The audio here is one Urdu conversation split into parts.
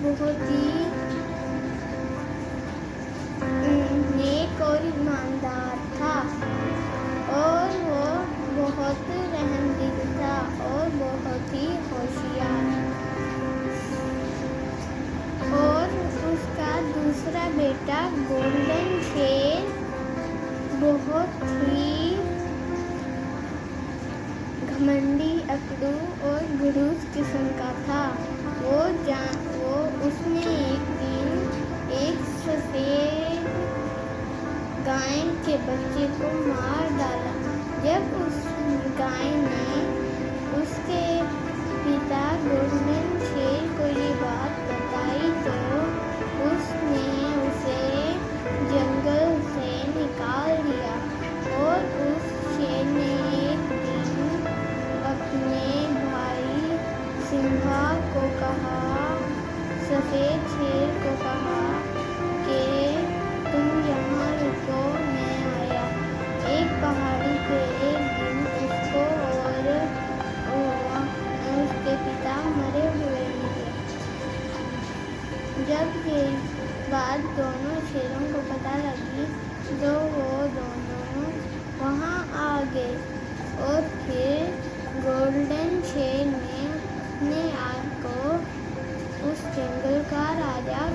بہت ہی نیک اور ایماندار تھا، اور وہ بہت رحم دل تھا اور بہت ہی ہوشیار۔ اور اس کا دوسرا بیٹا گولڈن شیر بہت ہی گھمنڈی، اکڑو اور گھڑوس قسم کا تھا۔ اس نے ایک دن ایک سفید گائے کے بچے کو مار ڈالا۔ جب اس گائے نے اس کے پتا گولڈن شیر کو یہ بات بتائی تو اس نے اسے جنگل سے نکال دیا، اور اس شیر نے ایک دن اپنے بھائی سمبا کو کہا، سفید شیر کو کہا کہ تم یہاں رکو، میں آیا۔ ایک پہاڑی پہ ایک دن اس کو اور اس کے پتا مرے ہوئے ملے۔ جب یہ بات دونوں شیروں کو پتہ لگی تو وہ دونوں وہاں آ گئے، اور پھر گولڈن شیر نے اپنے آپ کو اس جنگل کا راجا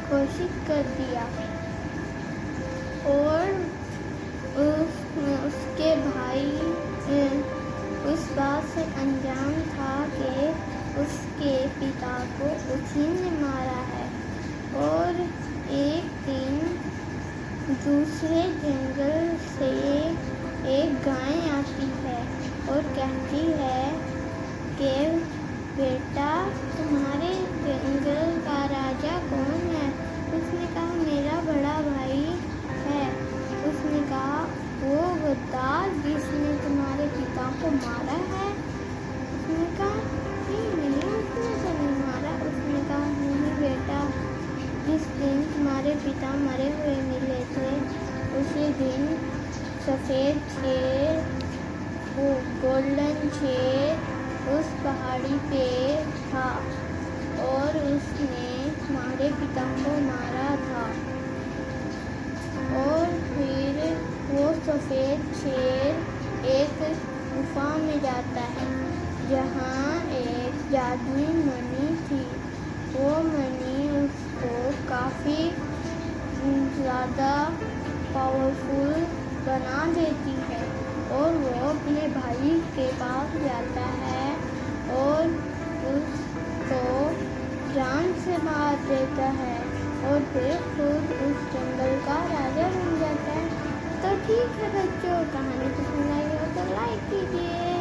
گھوشت کر دیا، اور اس کے بھائی اس بات سے انجان تھا کہ اس کے پتا کو اسی نے مارا ہے۔ اور ایک دن دوسرے جنگل سے ایک گائے آتی ہے اور کہتی ہے کہ بیٹا، تمہارے جنگل کا راجا کون ہے؟ اس نے کہا میرا بڑا بھائی ہے۔ اس نے کہا وہ غدار جس نے تمہارے پتا کو مارا ہے؟ اس نے کہا نہیں، اس نے تو نہیں مارا۔ اس نے کہا نہیں بیٹا، جس دن تمہارے پتا مرے ہوئے ملے تھے اسی دن سفید شیر گولڈن شیر اس پہاڑی پہ تھا، اور اس نے تمہارے پتا کو مارا تھا۔ اور پھر وہ سفید شیر ایک غار میں جاتا ہے جہاں ایک جادوئی منی تھی۔ وہ منی اس کو کافی زیادہ پاورفل بنا دیتی ہے، اور وہ اپنے بھائی کے پاس جاتا ہے اور اس کو جان سے مار دیتا ہے، اور پھر خود اس جنگل کا راجا بن جاتا ہے۔ تو ٹھیک ہے بچوں، کہانی پسند آئی ہو تو لائک کیجیے۔